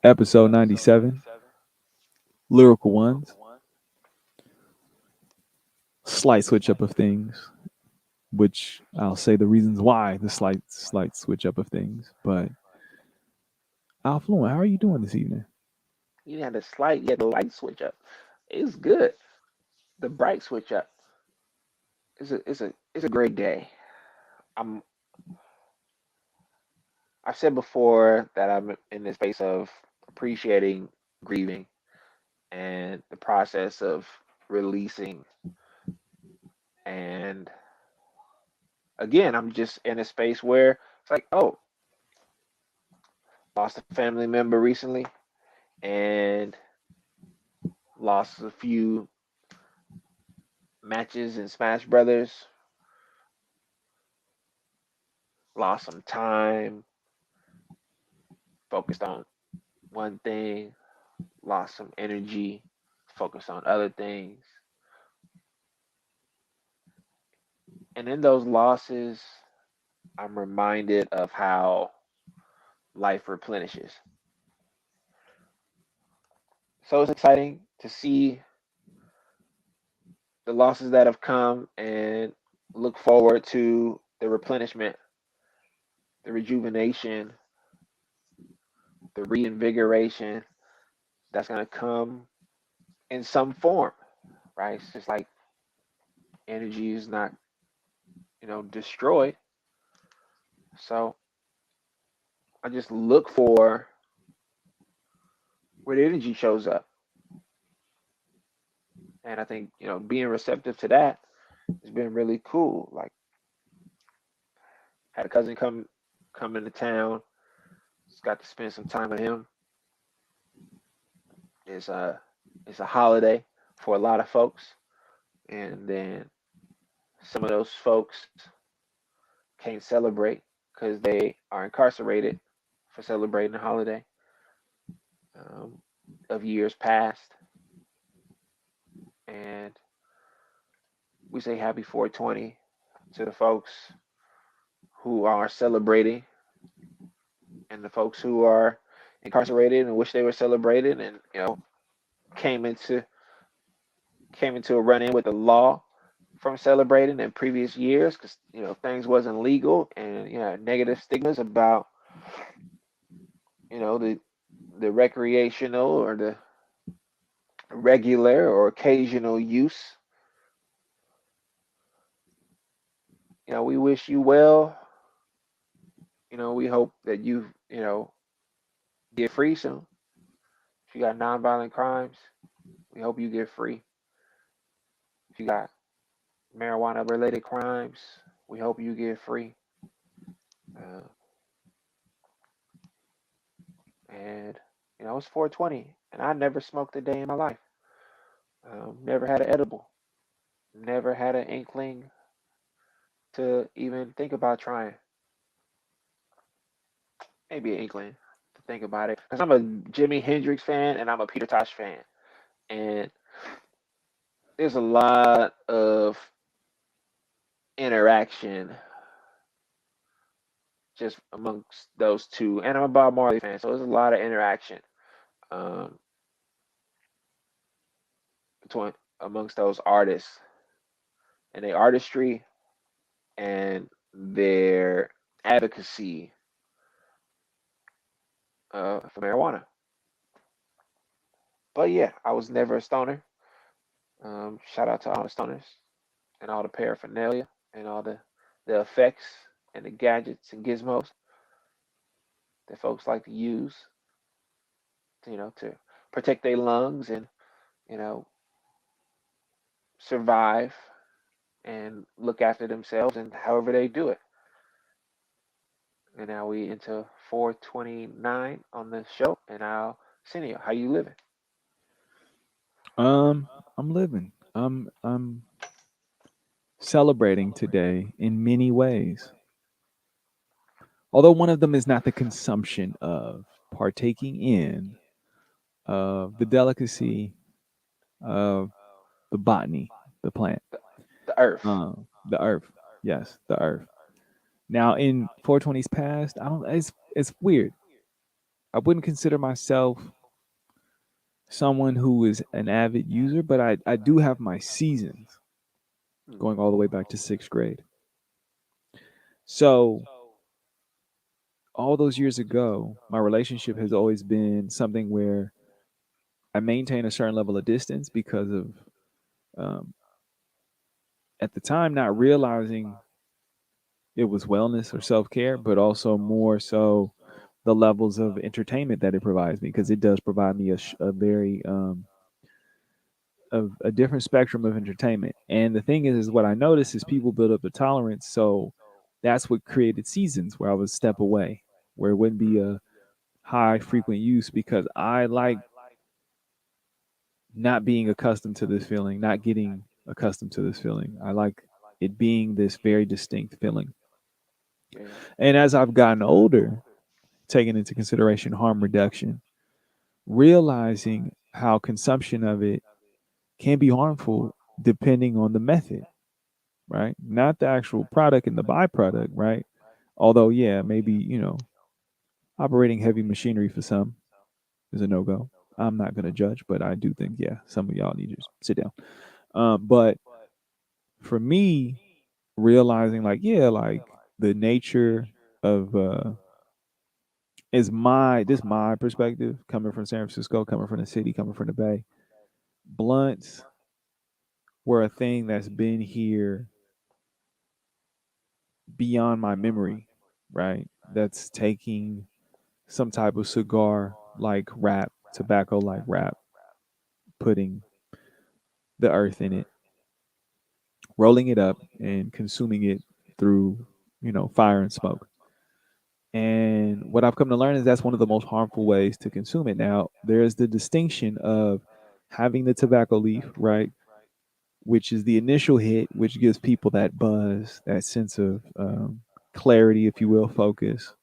Episode 97, Lyrical Ones. Slight switch up of things, which I'll say the reasons why the slight switch up of things. But Alfluent, how are you doing this evening? You had the light switch up. It's good. The bright switch up. It's a great day. I'm I've said before that I'm in this space of appreciating grieving and the process of releasing. And again, I'm just in a space where it's like, oh, lost a family member recently and lost a few matches in Smash Brothers, lost some time, focused on one thing, lost some energy, focused on other things. And in those losses, I'm reminded of how life replenishes. So it's exciting to see the losses that have come and look forward to the replenishment, the rejuvenation, the reinvigoration that's going to come in some form, right? It's just like energy is not, destroyed. So I just look for where the energy shows up. And I think, being receptive to that has been really cool. Like had a cousin come into town, just got to spend some time with him. It's a it's a holiday for a lot of folks. And then some of those folks can't celebrate because they are incarcerated for celebrating the holiday um, of years past. And we say happy 420 to the folks who are celebrating and the folks who are incarcerated and wish they were celebrated and came into came into a run in with the law from celebrating in previous years because things wasn't legal and negative stigmas about the recreational or the regular or occasional use. We wish you well. We hope that you get free soon. If you got nonviolent crimes, we hope you get free. If you got marijuana related crimes, we hope you get free. Uh, and it's 420, and I never smoked a day in my life. Never had an edible. Never had an inkling to even think about trying. Maybe an inkling to think about it. Because I'm a Jimi Hendrix fan and I'm a Peter Tosh fan. And there's a lot of interaction just amongst those two. And I'm a Bob Marley fan, so there's a lot of interaction um, between amongst those artists and their artistry and their advocacy for marijuana. But yeah, I was never a stoner. Shout out to all the stoners and all the paraphernalia and all the effects and the gadgets and gizmos that folks like to use, to protect their lungs and you know survive and look after themselves and however they do it. And now we into 429 on the show, and now Senio, how you living? I'm living. I'm celebrating today in many ways. Although one of them is not the consumption of, partaking in of the delicacy of the botany, the plant, The, the Earth. the earth. Yes, the earth. Now in 420's past, I don't. It's weird. I wouldn't consider myself someone who is an avid user, but I do have my seasons Hmm. going all the way back to sixth grade. So all those years ago, my relationship has always been something where I maintain a certain level of distance because of, um, at the time, not realizing it was wellness or self care, but also more so the levels of entertainment that it provides me because it does provide me a very of a different spectrum of entertainment. And the thing is what I noticed is people build up a tolerance. So that's what created seasons where I would step away, where it wouldn't be a high frequent use because I like not being accustomed to this feeling, not getting accustomed to this feeling. I like it being this very distinct feeling. Yeah. And as I've gotten older, taking into consideration harm reduction, realizing how consumption of it can be harmful depending on the method, right? Not the actual product and the byproduct, right? Although, yeah, maybe, operating heavy machinery for some is a no go. I'm not going to judge, but I do think, yeah, some of y'all need to just sit down. But for me, realizing, like, yeah, like the nature of, this my perspective coming from San Francisco, coming from the city, coming from the Bay. Blunts were a thing that's been here beyond my memory, right? That's taking some type of cigar like wrap, tobacco like wrap, putting the earth in it, rolling it up, and consuming it through, fire and smoke. And what I've come to learn is that's one of the most harmful ways to consume it. Now, there's the distinction of having the tobacco leaf, right? Which is the initial hit, which gives people that buzz, that sense of clarity, if you will, focus,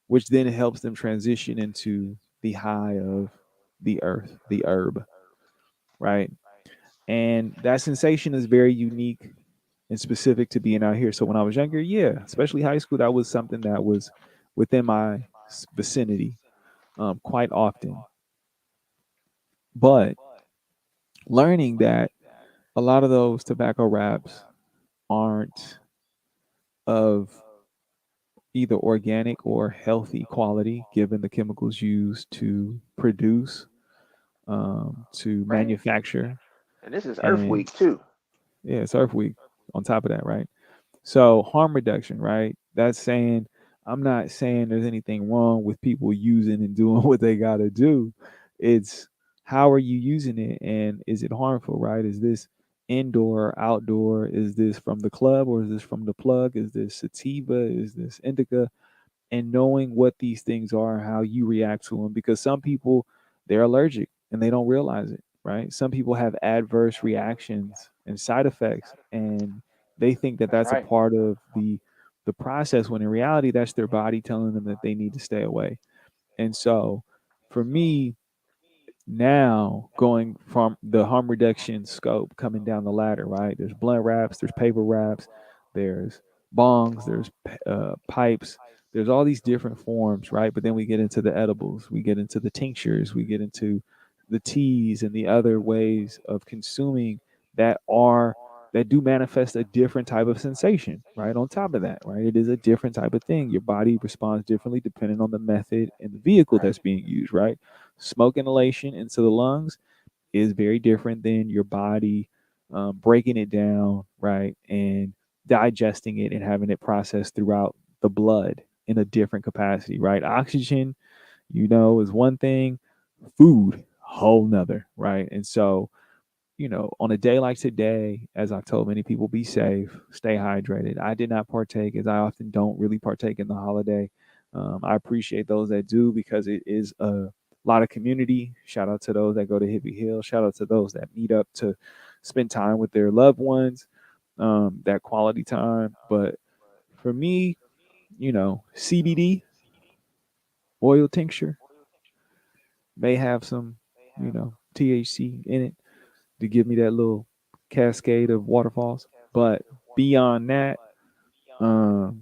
which then helps them transition into the high of the earth, the herb, right? And that sensation is very unique and specific to being out here. So when I was younger, yeah, especially high school, that was something that was within my vicinity quite often. But learning that a lot of those tobacco wraps aren't of either organic or healthy quality, given the chemicals used to produce, to Right. manufacture, And this is Earth and Week too. yeah, it's Earth Week on top of that, right? So harm reduction, right? That's saying I'm not saying there's anything wrong with people using and doing what they got to do. It's how are you using it and is it harmful, right? Is this indoor, outdoor? Is this from the club or is this from the plug? Is this sativa? Is this indica? And knowing what these things are and how you react to them because some people they're allergic and they don't realize it, right? Some people have adverse reactions and side effects and they think that That's that's a right. part of the process when in reality that's their body telling them that they need to stay away. And so for me, now going from the harm reduction scope coming down the ladder, right? There's blunt wraps, there's paper wraps, there's bongs, there's pipes, there's all these different forms, right? But then we get into the edibles, we get into the tinctures, we get into the teas and the other ways of consuming that are that do manifest a different type of sensation, right? On top of that, right? It is a different type of thing. Your body responds differently depending on the method and the vehicle Right. that's being used, right? Smoke inhalation into the lungs is very different than your body breaking it down, right, and digesting it and having it processed throughout the blood in a different capacity, right? Oxygen, is one thing, food, whole nother, right? And so on a day like today, as I've told many people, be safe, stay hydrated. I did not partake, as I often don't really partake in the holiday. I appreciate those that do because it is a lot of community. Shout out to those that go to Hippie Hill. Shout out to those that meet up to spend time with their loved ones, that quality time. But for me, CBD, oil tincture, may have some, THC in it to give me that little cascade of waterfalls. But beyond that,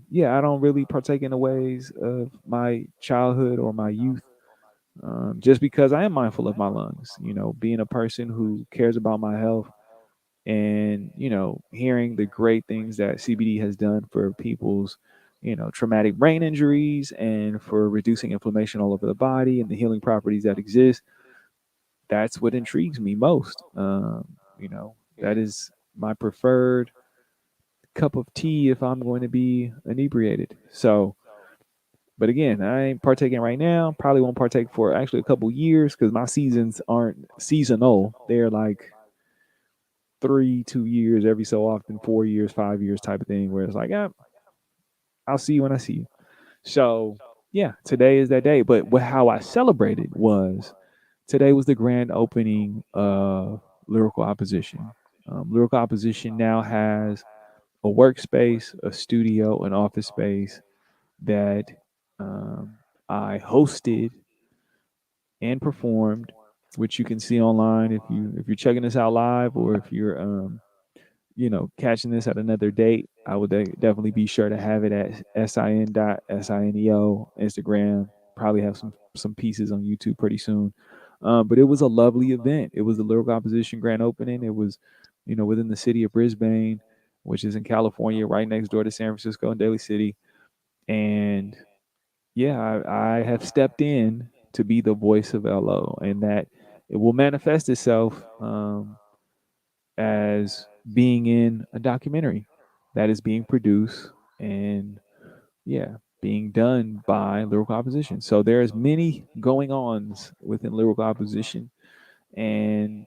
yeah, I don't really partake in the ways of my childhood or my youth. just because I am mindful of my lungs. You know, being a person who cares about my health, and hearing the great things that CBD has done for people's traumatic brain injuries and for reducing inflammation all over the body and the healing properties that exist. That's what intrigues me most. That Yeah. is my preferred cup of tea if I'm going to be inebriated. So, but again, I ain't partaking right now. Probably won't partake for actually a couple years because my seasons aren't seasonal. They're like 2 years every so often, 4 years, 5 years type of thing, where it's like, I'll see you when I see you. So, yeah, today is that day. But how I celebrated was today was the grand opening of Lyrical Opposition. Lyrical Opposition now has a workspace, a studio, an office space that um, I hosted and performed, which you can see online if you're checking this out live, or if you're catching this at another date. I would definitely be sure to have it at sin.sineo Instagram. Probably have some pieces on YouTube pretty soon. But it was a lovely event. It was the Lyrical Opposition grand opening. It was, within the city of Brisbane, which is in California, right next door to San Francisco and Daly City. And yeah, I have stepped in to be the voice of LO, and that it will manifest itself as being in a documentary that is being produced and yeah, being done by Lyrical Opposition. So there's many going ons within Lyrical Opposition, and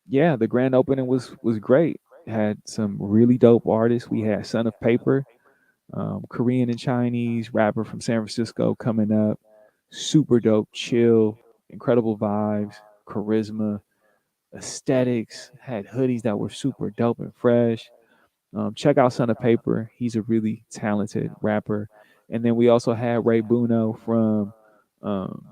yeah, the grand opening was great. Had some really dope artists. We had Son of Paper, Korean and Chinese rapper from San Francisco coming up. Super dope, chill, incredible vibes, charisma, aesthetics. Had hoodies that were super dope and fresh. Check out Son of Paper. He's a really talented rapper. And then we also had Ray Buno from um,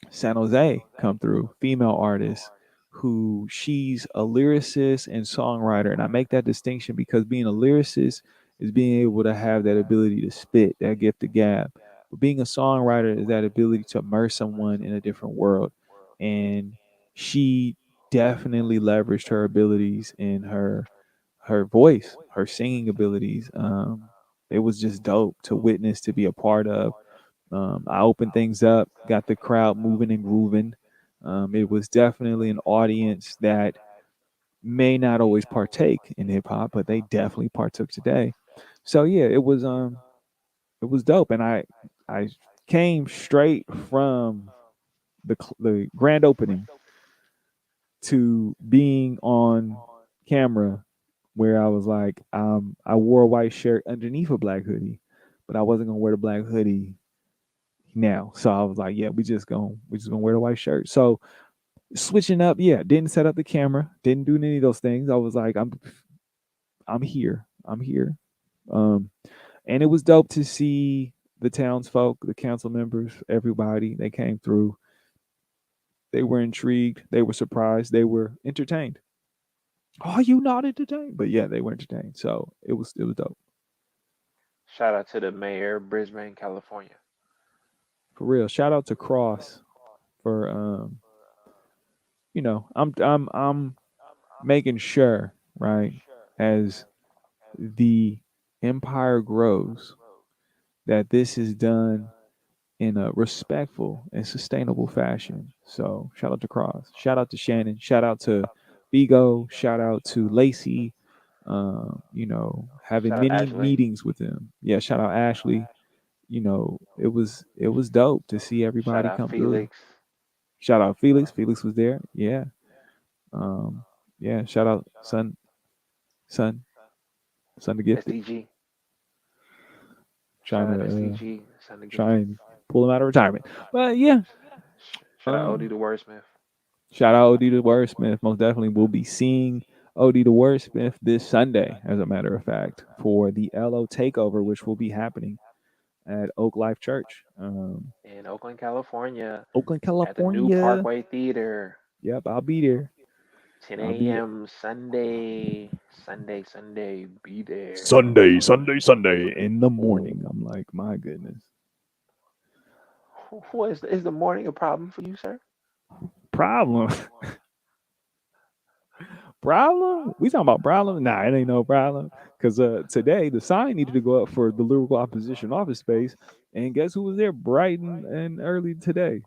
San Jose come through, female artist who she's a lyricist and songwriter. And I make that distinction because being a lyricist is being able to have that ability to spit, that gift of gab. But being a songwriter is that ability to immerse someone in a different world. And she definitely leveraged her abilities in her voice, her singing abilities. It was just dope to witness, to be a part of. I opened things up, got the crowd moving and grooving. It was definitely an audience that may not always partake in hip hop, but they definitely partook today. So yeah, it was dope, and I came straight from the grand opening to being on camera, where I was like, I wore a white shirt underneath a black hoodie, but I wasn't gonna wear the black hoodie now. So I was like, yeah, we just gonna wear the white shirt. So switching up, yeah, didn't set up the camera, didn't do any of those things. I was like, I'm here. I'm here. Um and it was dope to see the townsfolk, the council members, everybody. They came through. They were intrigued, they were surprised, they were entertained. Are you not entertained? But yeah, they were entertained. So it was dope. Shout out to the mayor of Brisbane, California. For real. Shout out to Cross for I'm making sure, right, as the empire grows, that this is done in a respectful and sustainable fashion. So shout out to Cross, shout out to Shannon, shout out to Vigo, shout out to Lacey. Having Shout out many Ashley. meetings with them. Yeah, shout out Ashley. It was dope to see Shout everybody out come through. Felix. Shout out Felix. Felix was there. Yeah. Um, yeah. Shout out son, son the gifted. SDG. Trying Shout to out SDG. Son of try Gifted. and pull him out of retirement. But yeah. Shout out OD Um, the Wordsmith. Shout out OD the Wordsmith. Most definitely, we'll be seeing OD the Wordsmith this Sunday, as a matter of fact, for the LO takeover, which will be happening at Oak Life Church, In Oakland, California. Oakland, At the new California. Parkway Theater. Yep, I'll be there. 10 I'll be there. a.m. Sunday. Sunday, Sunday. Be there. Sunday, Sunday, Sunday in the morning. I'm like, my goodness. What is the morning a problem for you, sir? Problem. Problem? We talking about problem? Nah, it ain't no problem. Cause today the sign needed to go up for the lyrical opposition office space, and guess who was there bright and early today?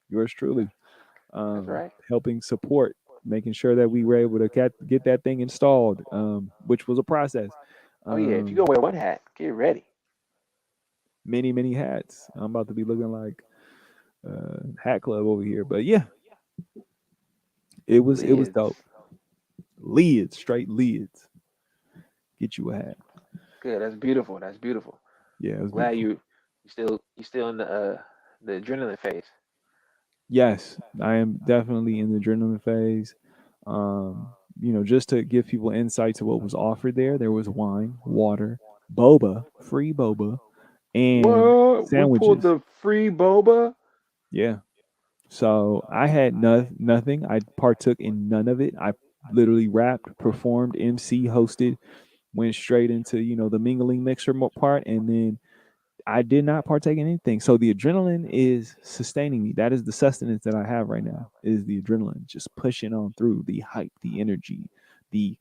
Yours truly, That's right. helping support, making sure that we were able to get that thing installed, which was a process. Oh yeah, if you gonna Um, wear one hat, get ready. many hats. I'm about to be looking like hat club over here, but yeah, it was dope. Lids. Lids, straight lids. Get you a hat. Good. That's beautiful. That's beautiful. Yeah, it I'm was glad beautiful. you still in the adrenaline phase. Yes, I am definitely in the adrenaline phase. Just to give people insight to what was offered there was wine, water, boba, free boba, and What? We pulled sandwiches. the free boba. Yeah. So I had nothing. I partook in none of it. I literally rapped, performed, MC, hosted, went straight into the mingling mixer part, and then I did not partake in anything. So the adrenaline is sustaining me. That is the sustenance that I have right now. Is the adrenaline just pushing on through the hype, the energy, the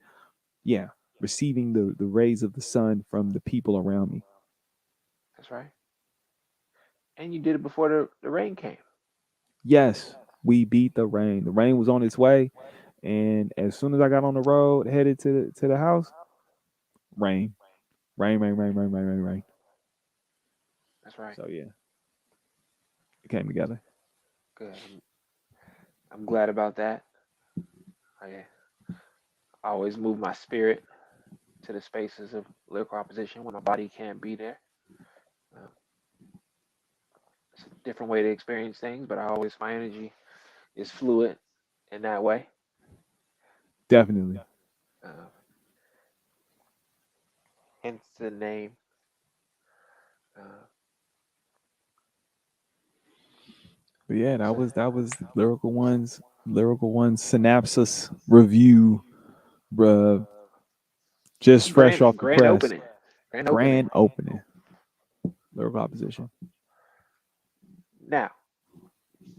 yeah, receiving the rays of the sun from the people around me. That's right. And you did it before the rain came. Yes, we beat the rain. The rain was on its way, and as soon as I got on the road headed to the house, rain, rain, rain, rain, rain, rain, rain, rain. That's right. So yeah, it came together. Good. I'm glad about that. I always move my spirit to the spaces of lyrical opposition when my body can't be there. Uh, it's a different way to experience things, but I always my energy is fluid in that way. Definitely. Uh, hence the name. Uh, But yeah, it's that was lyrical one's synopsis review, bruh. Just fresh off the grand press, opening. Grand opening. grand opening, lyrical opposition. Now,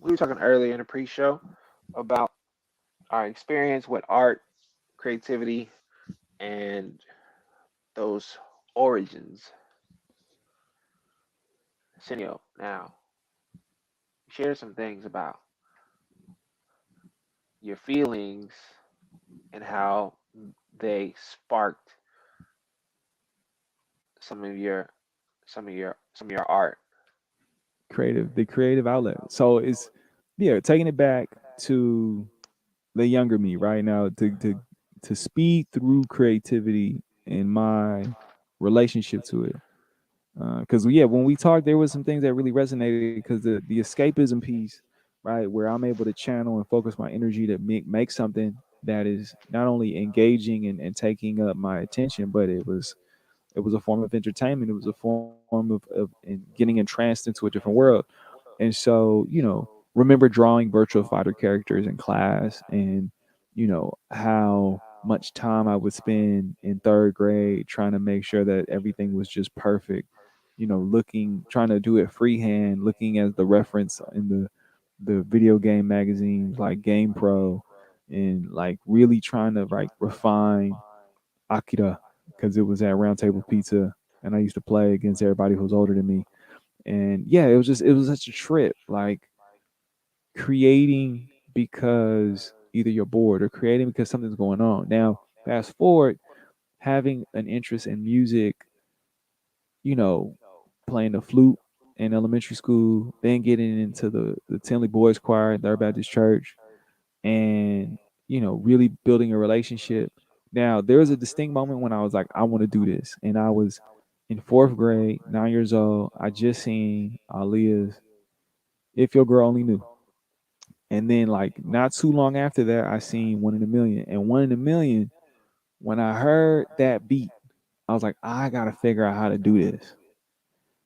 we were talking earlier in the pre-show about our experience with art, creativity, and those origins. Senio, now share some things about your feelings and how they sparked some of your some of your art. The creative outlet. So it's yeah, taking it back to the younger me right now to speed through creativity and my relationship to it. Because yeah, when we talked, there was some things that really resonated because the escapism piece, right, where I'm able to channel and focus my energy to make something that is not only engaging and taking up my attention, but it was a form of entertainment. It was a form of getting entranced into a different world. And so, remember drawing virtual fighter characters in class and, how much time I would spend in third grade trying to make sure that everything was just perfect, trying to do it freehand, looking at the reference in the video game magazines like Game Pro and like really trying to like refine Akira because it was at Round Table Pizza and I used to play against everybody who was older than me. And yeah, it was such a trip, like creating because either you're bored or creating because something's going on. Now, fast forward, having an interest in music, you know, playing the flute in elementary school, then getting into the Tinley Boys Choir at Third Baptist Church, and really building a relationship. Now, there was a distinct moment when I was like, I want to do this, and I was in fourth grade, 9 years old. I just seen Aaliyah's "If Your Girl Only Knew," and then like not too long after that, I seen "One in a Million." And "One in a Million," when I heard that beat, I was like, I gotta figure out how to do this,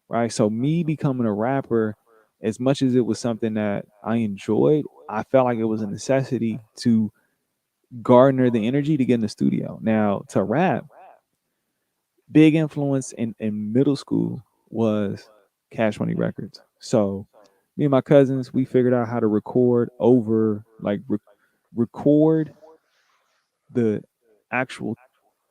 right? So me becoming a rapper, as much as it was something that I enjoyed, I felt like it was a necessity to garner the energy to get in the studio. Now, to rap, big influence in middle school was Cash Money Records. So Me and my cousins, we figured out how to record over like record the actual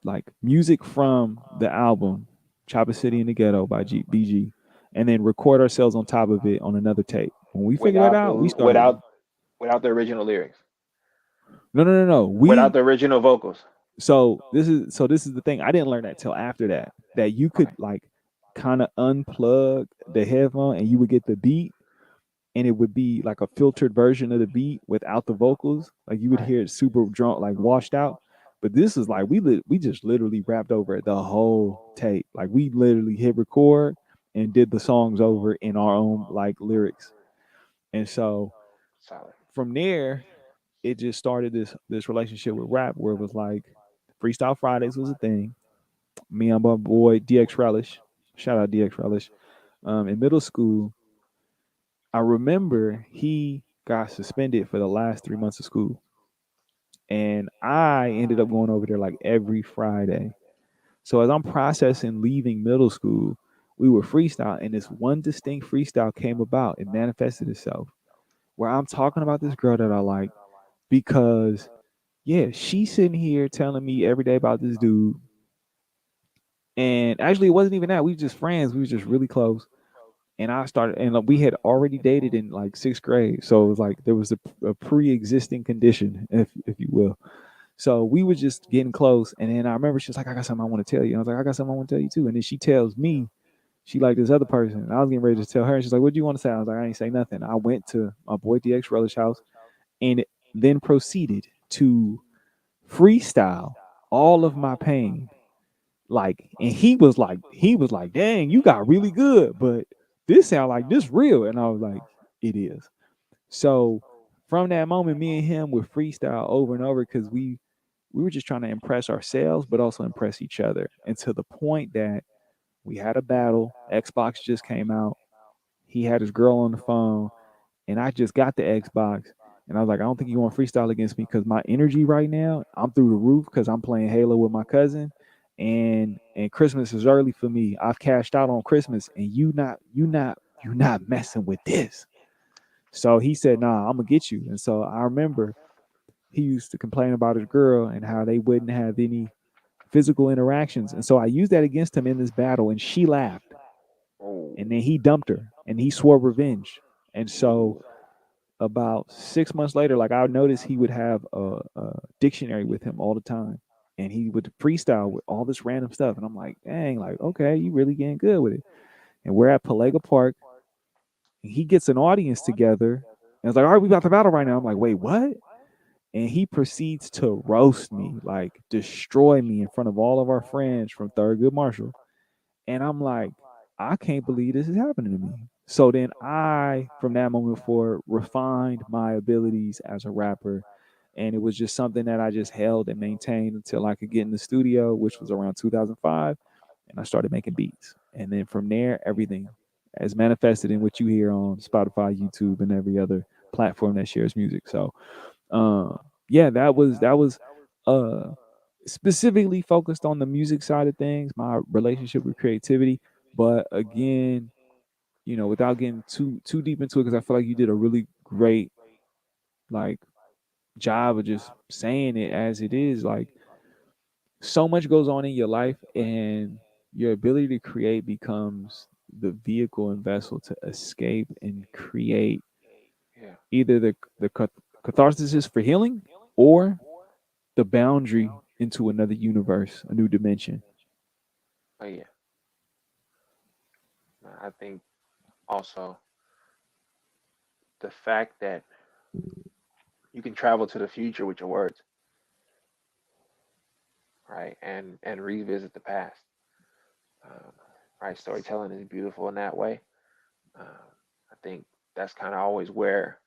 like music from the album Chopper City in the Ghetto by BG, and then record ourselves on top of it on another tape. When we figured that without out, we the started. without the original lyrics, No, no, no, no. without We the original vocals. so this is the thing. I didn't learn that till after that. That you could Okay. like kind of unplug the headphone and you would get the beat, and it would be like a filtered version of the beat without the vocals. Like you would Right. hear it super drunk, like washed out. But this is like we just literally rapped over it the whole tape. Like we literally hit record and did the songs over in our own like lyrics. And so Solid. from there, it just started this relationship with rap where it was like Freestyle Fridays was a thing. Me and my boy DX Relish, shout out DX Relish. In middle school, I remember he got suspended for the last 3 months of school. And I ended up going over there like every Friday. So as I'm processing leaving middle school, we were freestyle, and this one distinct freestyle came about. It manifested itself where I'm talking about this girl that I like because, yeah, she's sitting here telling me every day about this dude. And actually, it wasn't even that. We were just friends. We were just really close. And I started, and like, we had already dated in like sixth grade. So it was like there was a pre-existing condition, if you will. So we were just getting close, and then I remember she was like, "I got something I want to tell you." And I was like, "I got something I want to tell you too." And then she tells me she liked this other person. And I was getting ready to tell her, and she's like, "What do you want to say?" I was like, "I ain't say nothing." I went to my boy DX Relish house, and then proceeded to freestyle all of my pain. Like, and he was like, "Dang, you got really good, but this sound like this real." And I was like, "It is." So from that moment, me and him would freestyle over and over because we were just trying to impress ourselves, but also impress each other. And to the point that we had a battle. Xbox just came out. He had his girl on the phone, and I just got the Xbox. And I was like, I don't think you want to freestyle against me because my energy right now, I'm through the roof because I'm playing Halo with my cousin, and Christmas is early for me. I've cashed out on Christmas, and you not messing with this. So he said, Nah, I'm gonna get you. And so I remember he used to complain about his girl and how they wouldn't have any physical interactions. And so I used that against him in this battle, and she laughed. Oh. And then he dumped her, and he swore revenge. And so Ooh. about 6 months later, like I noticed he would have a dictionary with him all the time. And he would freestyle with all this random stuff. And I'm like, dang, like, okay, you really getting good with it. And we're at Palega Park, and he gets an audience together. And it's like, all right, we about to battle right now. I'm like, wait, what? And he proceeds to roast me, like destroy me in front of all of our friends from Thurgood Marshall. And I'm like, I can't believe this is happening to me. So then I, from that moment forward, refined my abilities as a rapper. And it was just something that I just held and maintained until I could get in the studio, which was around 2005. And I started making beats. And then from there, everything has manifested in what you hear on Spotify, YouTube, and every other platform that shares music. So, yeah, that was uh specifically focused on the music side of things, my relationship with creativity. But again, without getting too deep into it, because I feel like you did a really great like job of just saying it as it is. Like so much goes on in your life, and your ability to create becomes the vehicle and vessel to escape and create Yeah. either the catharsis for healing or the boundary into another universe, a new dimension. Oh yeah. I think also the fact that you can travel to the future with your words, right, and revisit the past. Um, right, storytelling is beautiful in that way. I think that's kind of always where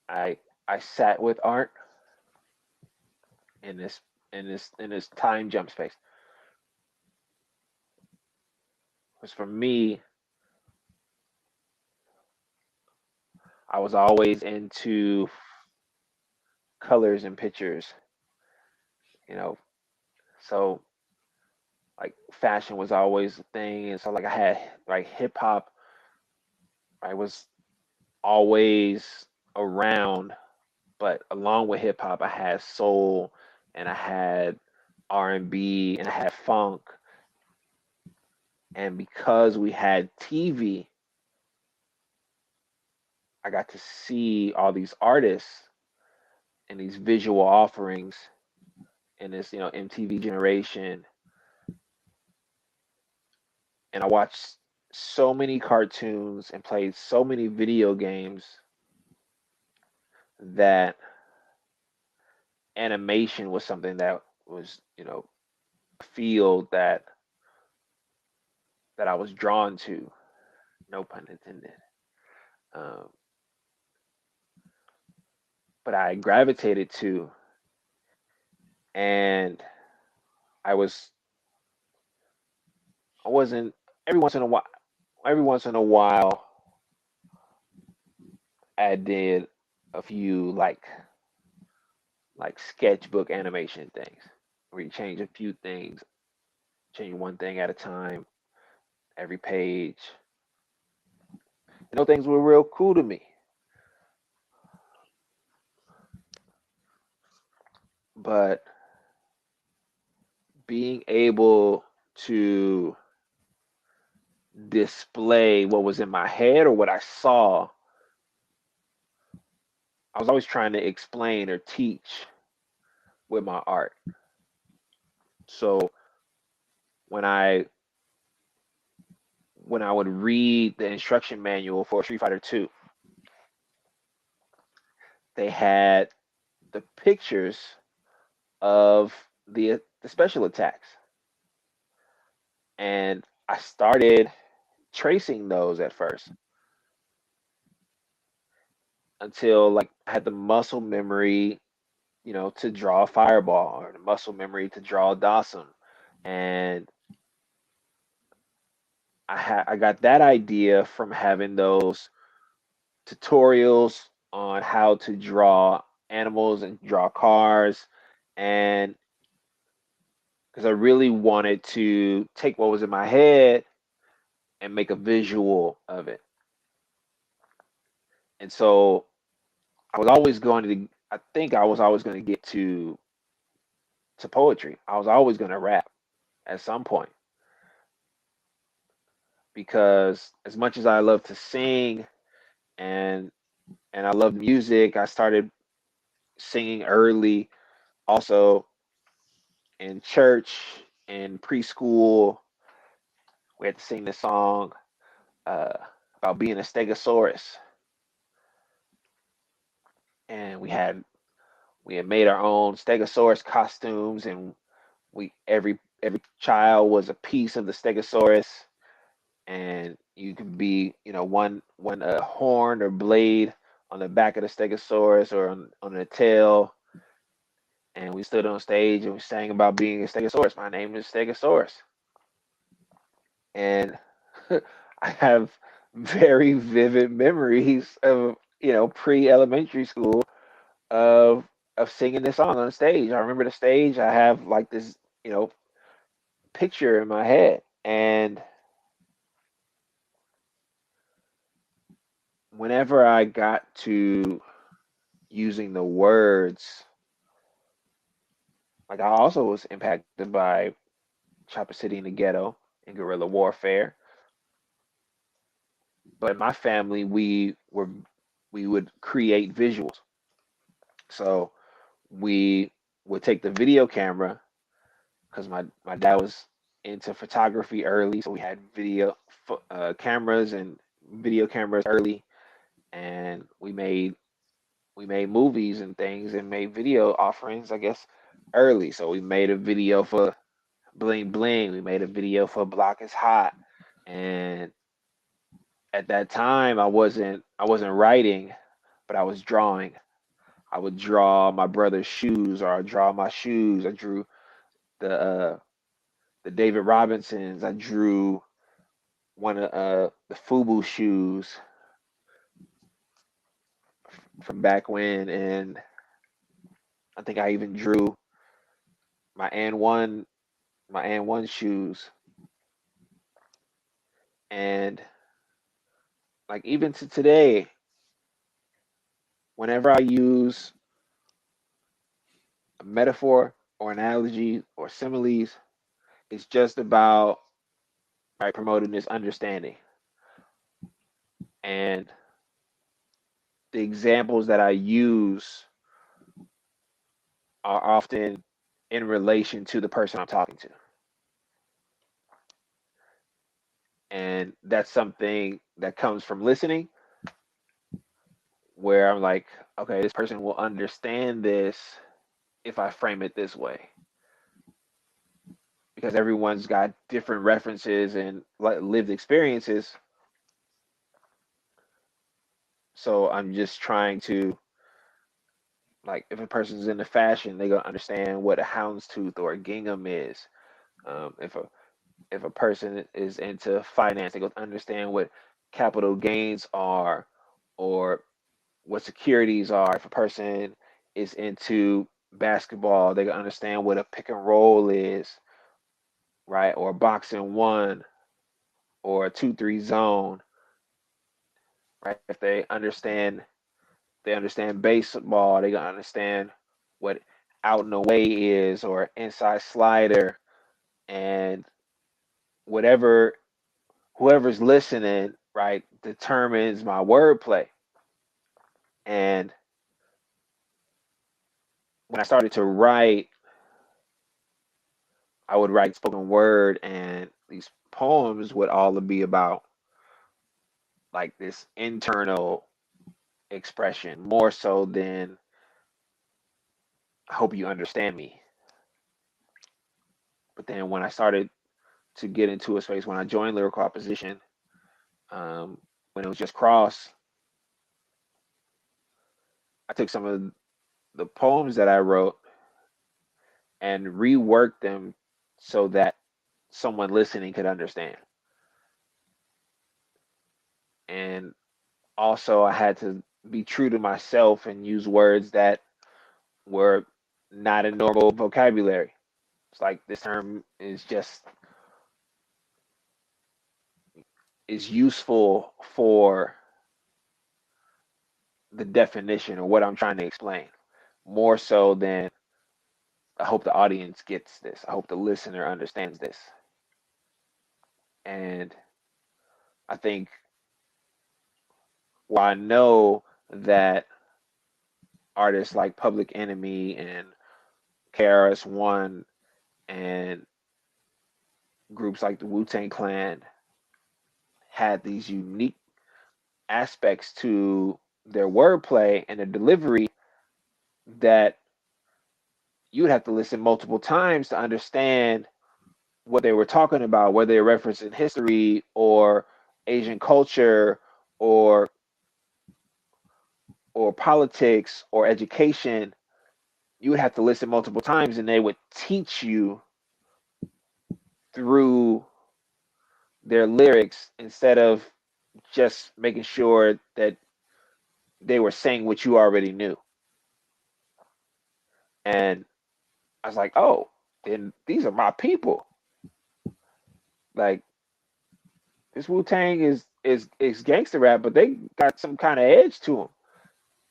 I I sat with art in this time jump space. Because for me, I was always into colors and pictures, you know. So like fashion was always a thing, and so like I had like hip hop. I was always around, but along with hip hop, I had soul and I had R&B and I had funk. And because we had TV, I got to see all these artists and these visual offerings in this, MTV generation. And I watched so many cartoons and played so many video games that animation was something that was, a field that I was drawn to. No pun intended. Um, but I gravitated to, and I was, I wasn't every once in a while. Every once in a while, I did a few like sketchbook animation things where you change a few things, change one thing at a time, every page. And those things were real cool to me. But being able to display what was in my head or what I saw, I was always trying to explain or teach with my art. So when I when I would read the instruction manual for Street Fighter 2, they had the pictures of the special attacks, and I started tracing those at first until like I had the muscle memory, to draw a fireball or the muscle memory to draw a Dawson, and I got that idea from having those tutorials on how to draw animals and draw cars, and because I really wanted to take what was in my head and make a visual of it. And so I was always going to, I think I was always going to get to poetry. I was always going to rap at some point because as much as I love to sing and I love music, I started singing early. Also in church, in preschool, we had to sing this song uh, about being a stegosaurus, and we had made our own stegosaurus costumes, and we every child was a piece of the stegosaurus, and you could be one horn or blade on the back of the stegosaurus or on the tail, and we stood on stage and we sang about being a stegosaurus. My name is Stegosaurus, and I have very vivid memories of pre-elementary school of singing this song on stage. I remember the stage. I have like this picture in my head, and whenever I got to using the words, like I also was impacted by Chopper City in the Ghetto and guerrilla warfare. But in my family, we would create visuals. So we would take the video camera because my dad was into photography early, so we had cameras and video cameras early, and we made movies and things and made video offerings, I guess, early. So we made a video for Bling Bling. We made a video for Block is Hot. And at that time I wasn't writing, but I was drawing. I would draw my brother's shoes or I'd draw my shoes. I drew the uh the David Robinsons. I drew one of the FUBU shoes from back when, and I think I even drew my and one shoes, and like even to today, whenever I use a metaphor or analogy or similes, it's just about right promoting this understanding. And the examples that I use are often in relation to the person I'm talking to. And that's something that comes from listening, where I'm like, okay, this person will understand this if I frame it this way. Because everyone's got different references and lived experiences. So I'm just trying to, like, if a person's into fashion, they're gonna understand what a houndstooth or a gingham is. If a person is into finance, they go understand what capital gains are, or what securities are. If a person is into basketball, they can understand what a pick and roll is, right? Or boxing one, or a 2-3 zone, right? If they understand baseball, they can understand what out and away is, or inside slider, and whatever whoever's listening, right, determines my wordplay. And when I started to write, I would write spoken word, and these poems would all be about like this internal expression more so than I hope you understand me. But then when I started to get into a space, when I joined Lyrical Opposition, um, when it was just Cross, I took some of the poems that I wrote and reworked them so that someone listening could understand. And also, I had to be true to myself and use words that were not a normal vocabulary. It's like this term is useful for the definition or what I'm trying to explain, more so than I hope the audience gets this. I hope the listener understands this. And I think, while I know that artists like Public Enemy and KRS-One and groups like the Wu-Tang Clan had these unique aspects to their wordplay and their delivery, that you would have to listen multiple times to understand what they were talking about, whether they're referencing history or Asian culture, or politics or education. You would have to listen multiple times, and they would teach you through their lyrics instead of just making sure that they were saying what you already knew. And I was like, oh, then these are my people. Like, this Wu Tang is gangster rap, but they got some kind of edge to them.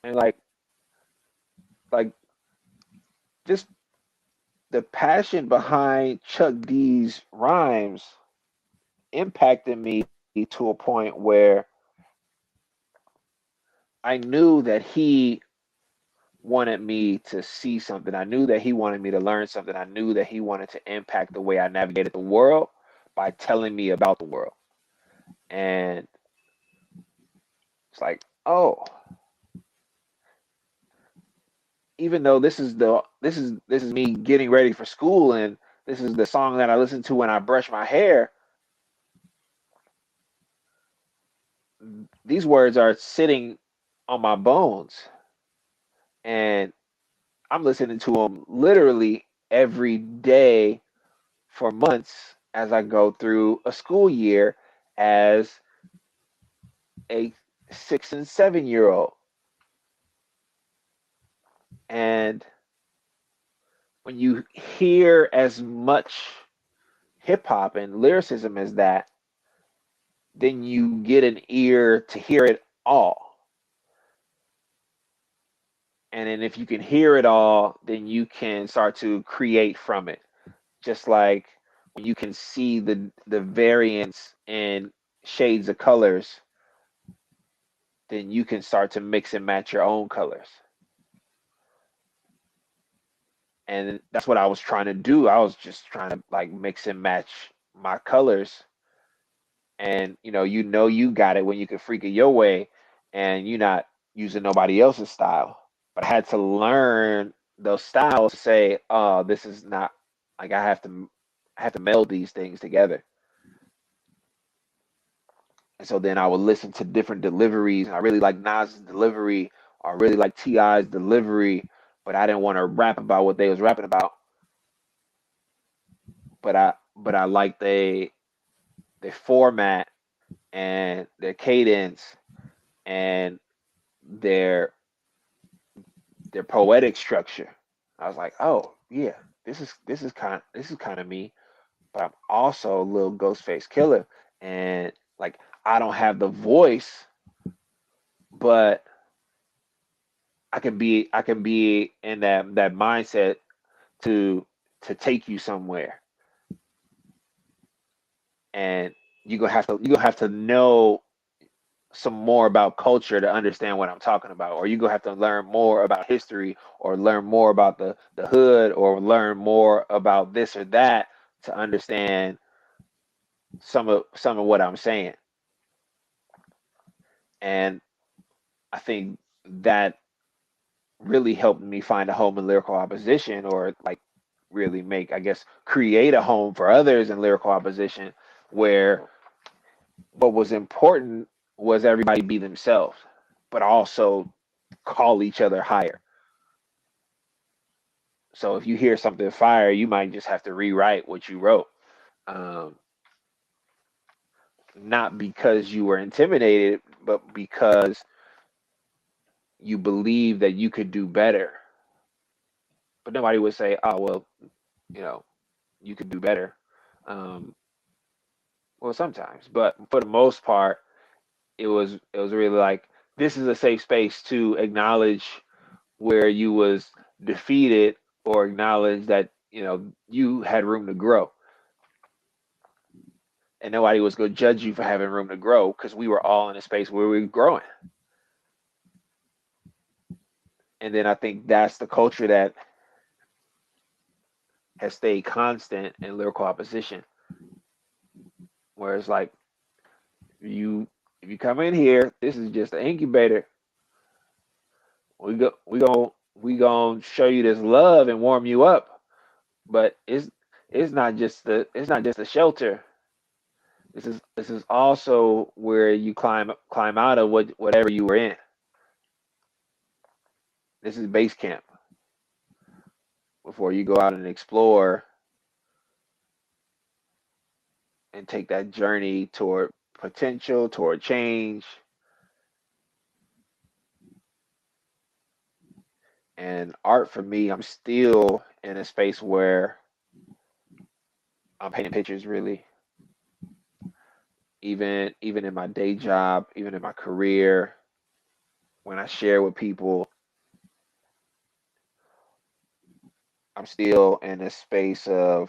And like just the passion behind Chuck D's rhymes impacted me to a point where I knew that he wanted me to see something. I knew that he wanted me to learn something. I knew that he wanted to impact the way I navigated the world by telling me about the world. And it's like, oh, even though this is me getting ready for school, and this is the song that I listen to when I brush my hair, these words are sitting on my bones, and I'm listening to them literally every day for months as I go through a school year as a 6 and 7 year old. And when you hear as much hip hop and lyricism as that, then you get an ear to hear it all. And then if you can hear it all, then you can start to create from it. Just like when you can see the variance in shades of colors, then you can start to mix and match your own colors. And that's what I was trying to do. I was just trying to like mix and match my colors. And you got it when you can freak it your way and you're not using nobody else's style. But I had to learn those styles to say, oh, this is not like I have to meld these things together. And so then I would listen to different deliveries. And I really like Nas's delivery, or I really like T.I.'s delivery, but I didn't want to rap about what they was rapping about. But I like their format and their cadence and their their poetic structure. I was like, oh yeah, this is kind of me, but I'm also a little Ghostface Killer, and like I don't have the voice, but I can be in that mindset to take you somewhere, and you gonna have to know some more about culture to understand what I'm talking about, or you're gonna have to learn more about history, or learn more about the hood, or learn more about this or that to understand some of what I'm saying. And I think that really helped me find a home in lyrical opposition, or like really make, I guess, create a home for others in lyrical opposition, where what was important was everybody be themselves, but also call each other higher. So if you hear something fire, you might just have to rewrite what you wrote. Um, Not because you were intimidated, but because you believe that you could do better. But nobody would say, "Oh, well, you know, you could do better." Um, well, sometimes, but for the most part, it was really like, this is a safe space to acknowledge where you was defeated, or acknowledge that you had room to grow, and nobody was going to judge you for having room to grow, because we were all in a space where we were growing. And then I think that's the culture that has stayed constant in lyrical opposition, where it's like, you if you come in here, this is just an incubator. We go we going we gonna show you this love and warm you up, but it's not just a shelter. This is also where you climb out of whatever you were in. This is base camp before you go out and explore and take that journey toward potential, toward change. And art for me, I'm still in a space where I'm painting pictures, really. Even in my day job, even in my career, when I share with people, I'm still in a space of,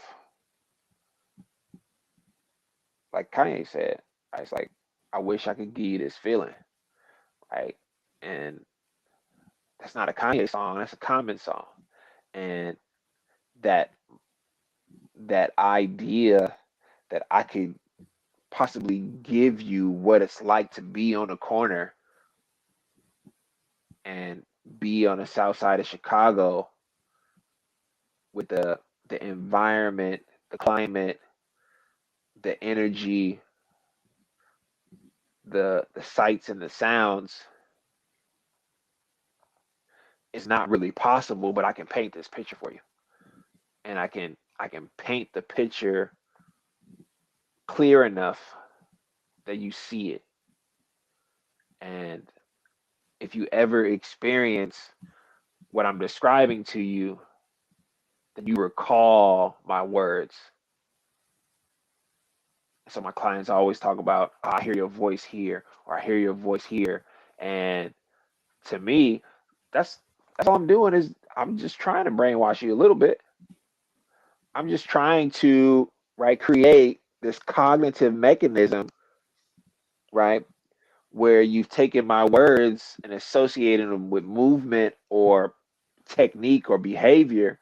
like Kanye said, it's like, I wish I could give you this feeling, right? And that's not a Kanye song, that's a Common song. And that that idea that I could possibly give you what it's like to be on a corner and be on the south side of Chicago, with the environment, the climate, the energy, the sights and the sounds, is not really possible, but I can paint this picture for you. And I can paint the picture clear enough that you see it. And if you ever experience what I'm describing to you, then you recall my words. So my clients always talk about, "Oh, I hear your voice here," or "I hear your voice here." And to me, that's That's all I'm doing is I'm just trying to brainwash you a little bit. I'm just trying to right create this cognitive mechanism, right, where you've taken my words and associated them with movement or technique or behavior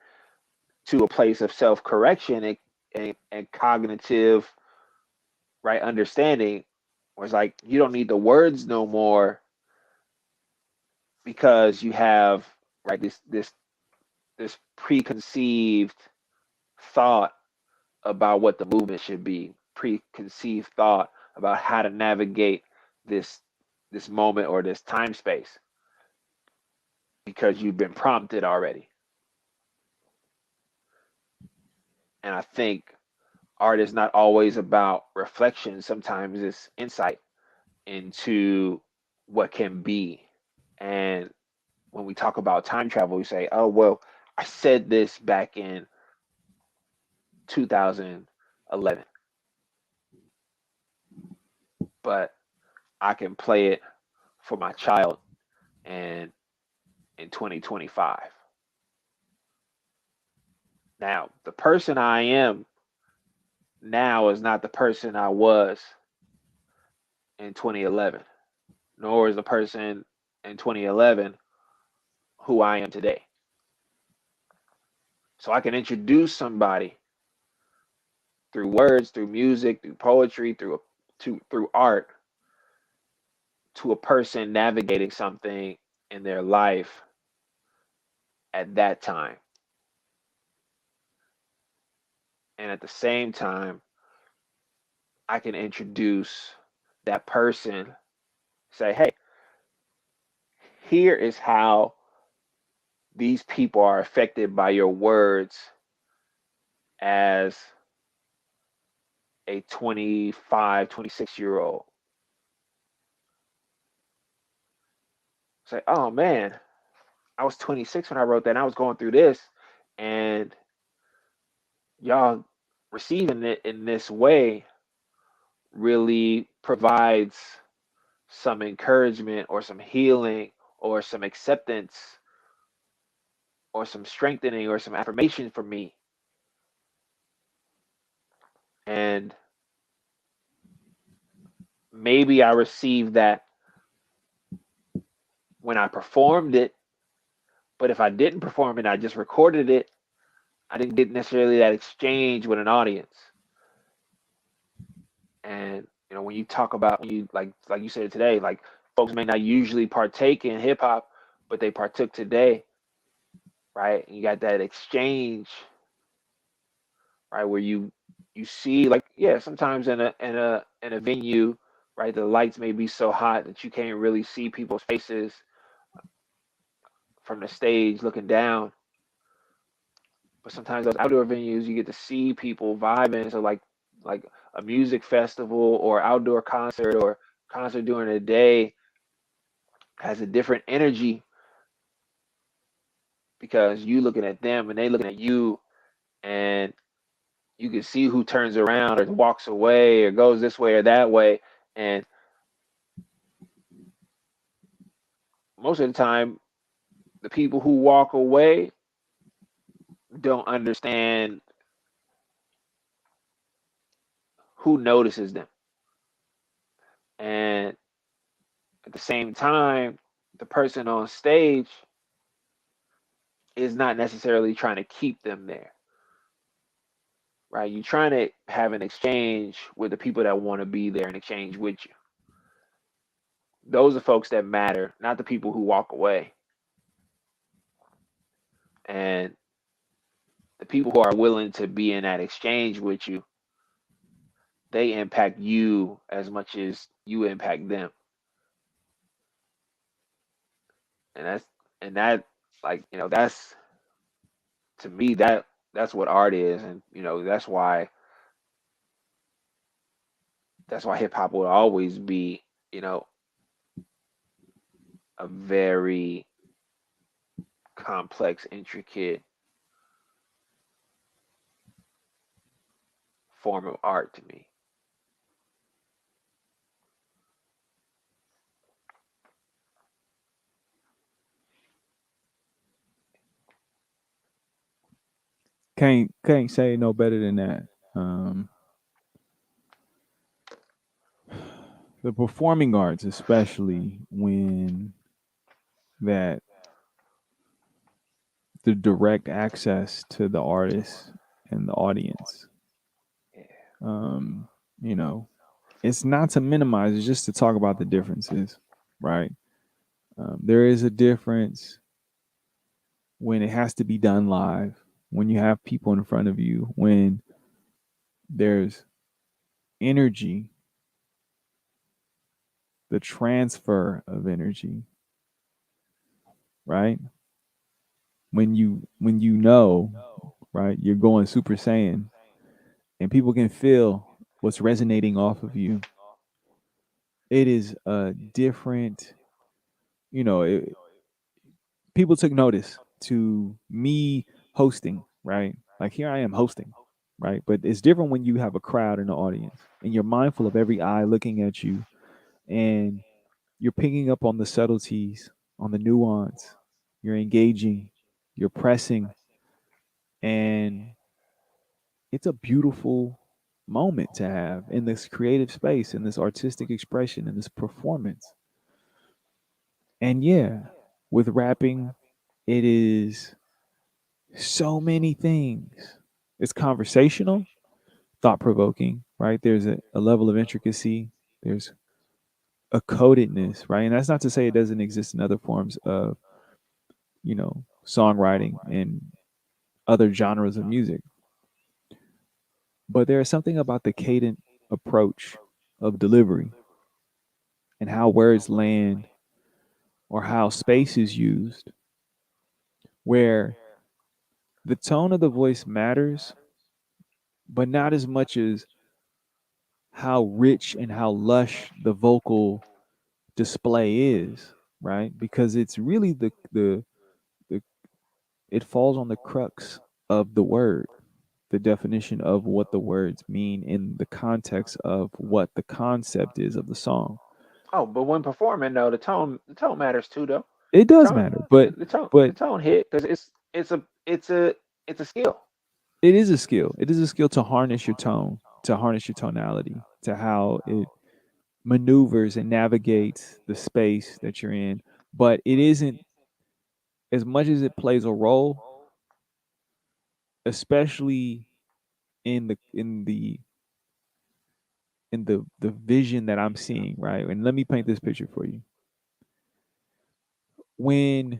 to a place of self-correction and cognitive right understanding, where it's like you don't need the words no more because you have right this preconceived thought about what the movement should be, preconceived thought about how to navigate this this moment or this time space because you've been prompted already. And I think art is not always about reflection. Sometimes it's insight into what can be. And when we talk about time travel, we say, oh, well, I said this back in 2011, but I can play it for my child and in 2025. Now, the person I am now is not the person I was in 2011, nor is the person in 2011 who I am today. So I can introduce somebody through words, through music, through poetry, through art to a person navigating something in their life at that time. And at the same time, I can introduce that person, say, hey, here is how these people are affected by your words as a 25, 26-year old. Say, oh man, I was 26 when I wrote that, and I was going through this, and y'all receiving it in this way really provides some encouragement or some healing or some acceptance or some strengthening or some affirmation for me. And maybe I received that when I performed it, but if I didn't perform it, I just recorded it, I didn't get necessarily that exchange with an audience. And when you talk about when you like you said today, like folks may not usually partake in hip hop, but they partook today, right? And you got that exchange, right, where you see like yeah, sometimes in a venue, right, the lights may be so hot that you can't really see people's faces from the stage looking down. But sometimes those outdoor venues, you get to see people vibing. So like a music festival or outdoor concert or concert during the day has a different energy because you looking at them and they looking at you, and you can see who turns around or walks away or goes this way or that way. And most of the time, the people who walk away don't understand who notices them. And at the same time, the person on stage is not necessarily trying to keep them there, right? You're trying to have an exchange with the people that want to be there and exchange with you. Those are folks that matter, not the people who walk away. And the people who are willing to be in that exchange with you, they impact you as much as you impact them. And that like, that's to me that's what art is. And that's why hip hop will always be, a very complex, intricate form of art to me. Can't say no better than that. Um, the performing arts, especially when that the direct access to the artist and the audience. Yeah. Um, you know, it's not to minimize; it's just to talk about the differences, right? There is a difference when it has to be done live, when you have people in front of you, when there's energy, the transfer of energy, right? When you know, right, you're going super saiyan and people can feel what's resonating off of you. It is a different, you know, people took notice to me hosting, right? Like here I am hosting, right? But it's different when you have a crowd in the audience and you're mindful of every eye looking at you and you're picking up on the subtleties, on the nuance, you're engaging, you're pressing, and it's a beautiful moment to have in this creative space, in this artistic expression, in this performance. And yeah, with rapping, it is so many things. It's conversational, thought provoking, right? There's a level of intricacy, there's a codedness, right? And that's not to say it doesn't exist in other forms of, songwriting and other genres of music. But there is something about the cadent approach of delivery and how words land or how space is used, where the tone of the voice matters, but not as much as how rich and how lush the vocal display is, right? Because it's really the it falls on the crux of the word, the definition of what the words mean in the context of what the concept is of the song. Oh, but when performing though, the tone matters too though. It does Tone, matter, the but tone hit because it's a skill. it is a skill. It is a skill to harness your tone, to harness your tonality, to how it maneuvers and navigates the space that you're in. But it isn't as much as it plays a role, especially in the vision that I'm seeing, right? And let me paint this picture for you. When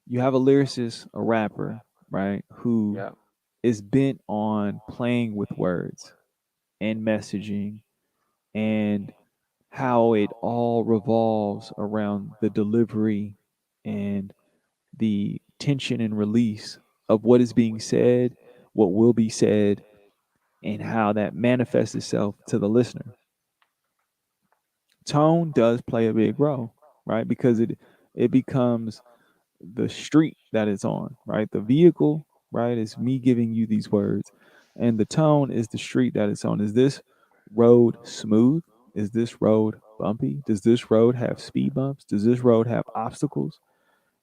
you have a lyricist, a rapper, right, who Yeah. is bent on playing with words and messaging and how it all revolves around the delivery and the tension and release of what is being said, what will be said, and how that manifests itself to the listener. Tone does play a big role, right? Because it becomes the street that it's on, right? The vehicle, right, is me giving you these words, and the tone is the street that it's on. Is this road smooth? Is this road bumpy? Does this road have speed bumps? Does this road have obstacles?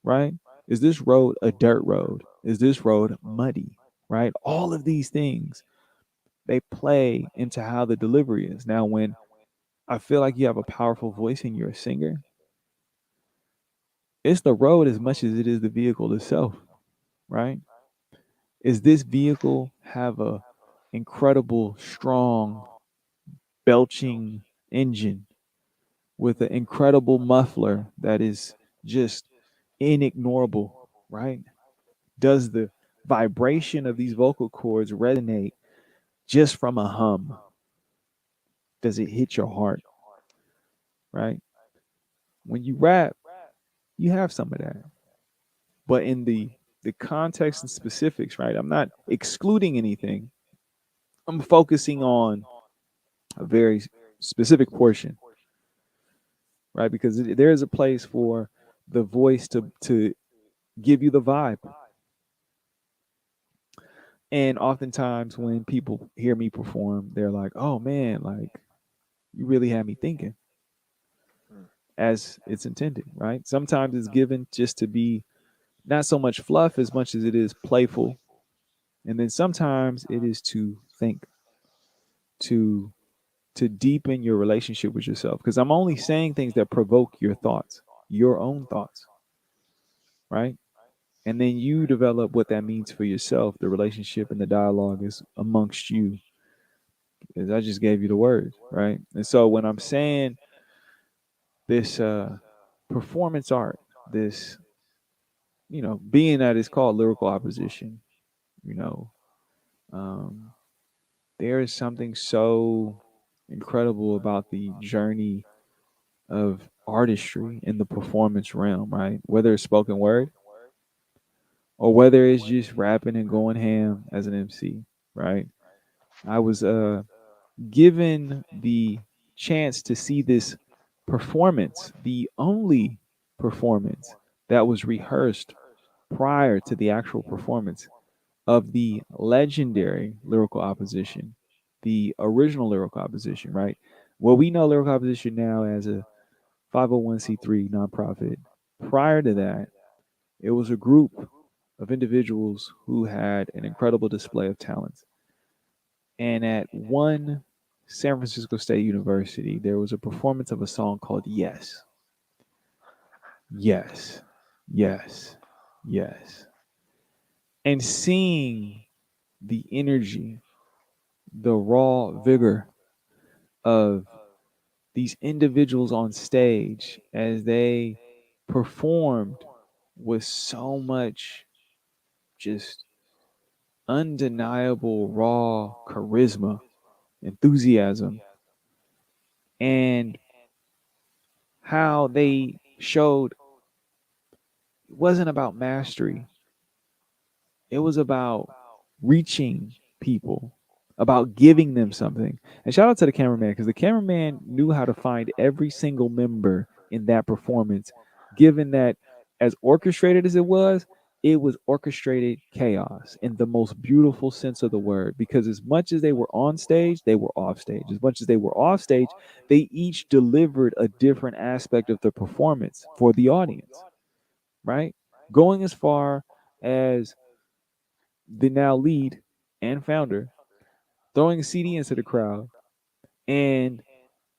Right? Is this road a dirt road? Is this road muddy? Right? All of these things they play into how the delivery is. Now, when I feel like you have a powerful voice and you're a singer, it's the road as much as it is the vehicle itself, right? Is this vehicle have a incredible, strong, belching engine with an incredible muffler that is just inignorable, right? Does the vibration of these vocal cords resonate just from a hum? Does it hit your heart, right? When you rap, you have some of that. But in the context and specifics, right? I'm not excluding anything. I'm focusing on a very specific portion, right? Because there is a place for the voice to give you the vibe. And oftentimes when people hear me perform, they're like, "Oh man, like you really had me thinking," Mm. as it's intended, right? Sometimes it's given just to be not so much fluff as much as it is playful, And then sometimes it is to think, to to deepen your relationship with yourself. Because I'm only saying things that provoke your thoughts, your own thoughts, right? And then you develop what that means for yourself. The relationship and the dialogue is amongst you. As I just gave you the words, right? And so when I'm saying this performance art, this, being that it's called lyrical opposition, you know, um, there is something so incredible about the journey of artistry in the performance realm, right? Whether it's spoken word or whether it's just rapping and going ham as an MC, right? I was given the chance to see this performance, the only performance that was rehearsed prior to the actual performance of the legendary lyrical opposition, the original lyrical opposition, right? Well, we know lyrical opposition now as a 501c3 nonprofit. Prior to that, it was a group of individuals who had an incredible display of talents. And at one San Francisco State University, there was a performance of a song called Yes, Yes, Yes, Yes. And seeing the energy, the raw vigor of these individuals on stage as they performed with so much just undeniable raw charisma, enthusiasm, and how they showed it wasn't about mastery, it was about reaching people, about giving them something. And shout out to the cameraman because the cameraman knew how to find every single member in that performance, given that as orchestrated as it was orchestrated chaos in the most beautiful sense of the word. Because as much as they were on stage, they were off stage. As much as they were off stage, they each delivered a different aspect of the performance for the audience, right? Going as far as the now lead and founder, throwing a CD into the crowd. And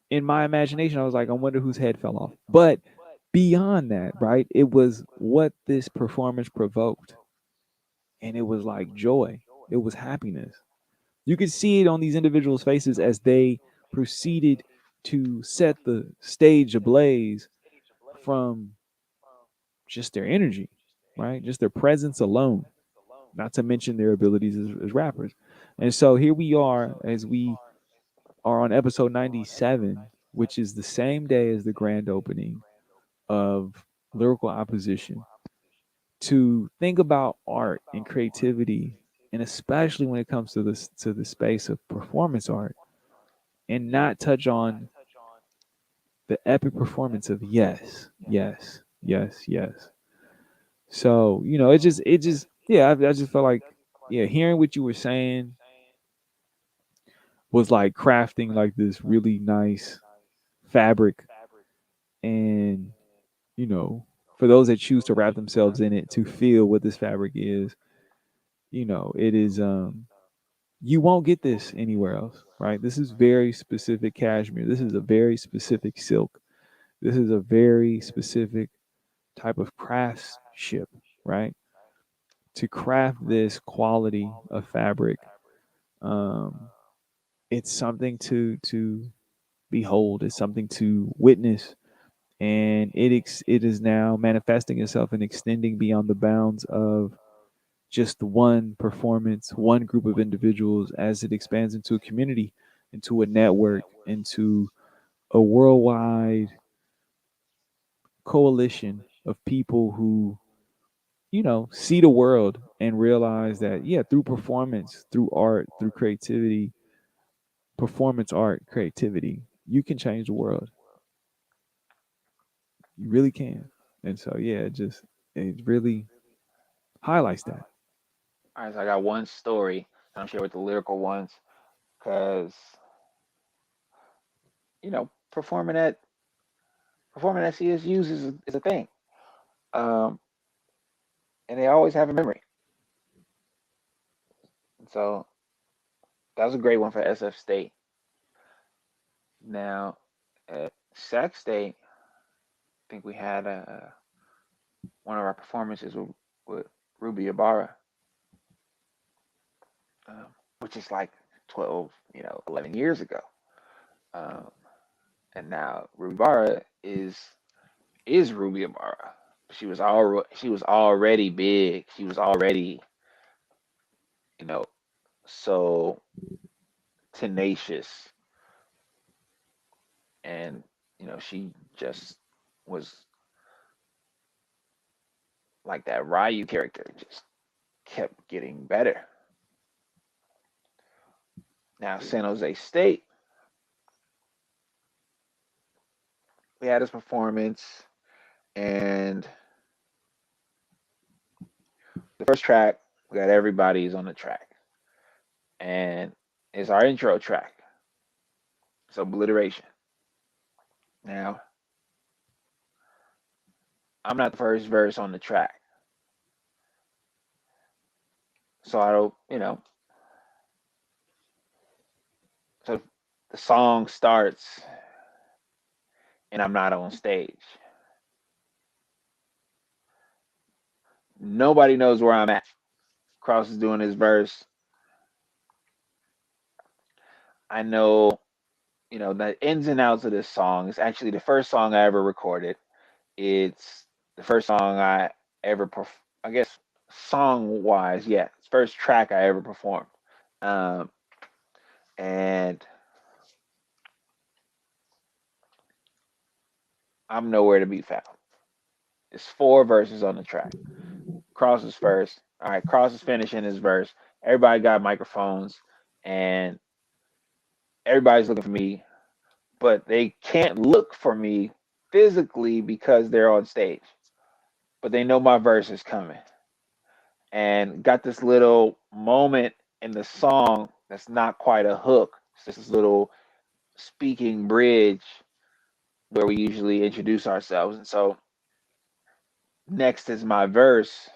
in my imagination, I was like, I wonder whose head fell off. But beyond that, right, it was what this performance provoked. And it was like joy, it was happiness. You could see it on these individuals' faces as they proceeded to set the stage ablaze from just their energy, right? Just their presence alone, not to mention their abilities as rappers. And so here we are as we are on episode 97, which is the same day as the grand opening of Lyrical Opposition, to think about art and creativity, and especially when it comes to this to the space of performance art, and not touch on the epic performance of yes, yes, yes, yes. So it just yeah, I just felt like yeah, hearing what you were saying was like crafting like this really nice fabric, and you know, for those that choose to wrap themselves in it to feel what this fabric is, it is you won't get this anywhere else, right? This is very specific cashmere. This is a very specific silk. This is a very specific type of craftsmanship, right? To craft this quality of fabric, um, it's something to behold. It's something to witness, and it is now manifesting itself and extending beyond the bounds of just one performance, one group of individuals, as it expands into a community, into a network, into a worldwide coalition of people who, see the world and realize that, yeah, through performance, through art, through creativity, performance art, creativity, you can change the world. You really can. And so, yeah, it really highlights that. All right, so I got one story that I'm sharing with the lyrical ones because performing at CSUs is a thing, um, and they always have a memory. So that was a great one for SF State. Now at Sac State, I think we had one of our performances with Ruby Ibarra, um, which is like 12, 11 years ago. Um, and now Ruby Ibarra is Ruby Ibarra. She was already big. She was already, you know, so tenacious, and she just was like that Ryu character, just kept getting better. Now San Jose State, we had this performance, and the first track, we got everybody's on the track, and it's our intro track. It's obliteration. Now I'm not the first verse on the track, so I don't, so the song starts and I'm not on stage. Nobody knows where I'm at. Cross is doing his verse. I know, the ins and outs of this song. It's actually the first song I ever recorded. It's the first song I ever, I guess, song wise, yeah, it's first track I ever performed. Um, and I'm nowhere to be found. It's four verses on the track. Cross is first. All right, Cross is finishing his verse. Everybody got microphones, and everybody's looking for me, but they can't look for me physically because they're on stage. But they know my verse is coming. And got this little moment in the song that's not quite a hook. It's just this little speaking bridge where we usually introduce ourselves. And so next is my verse,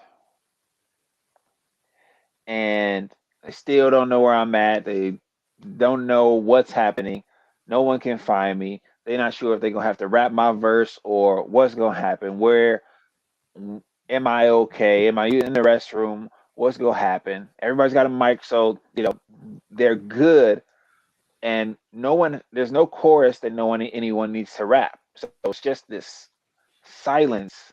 and they still don't know where I'm at. They don't know what's happening. No one can find me. They're not sure if they're gonna have to rap my verse or what's gonna happen. Where am I okay? Am I in the restroom? What's gonna happen? Everybody's got a mic, so they're good, and there's no chorus that anyone needs to rap. So it's just this silence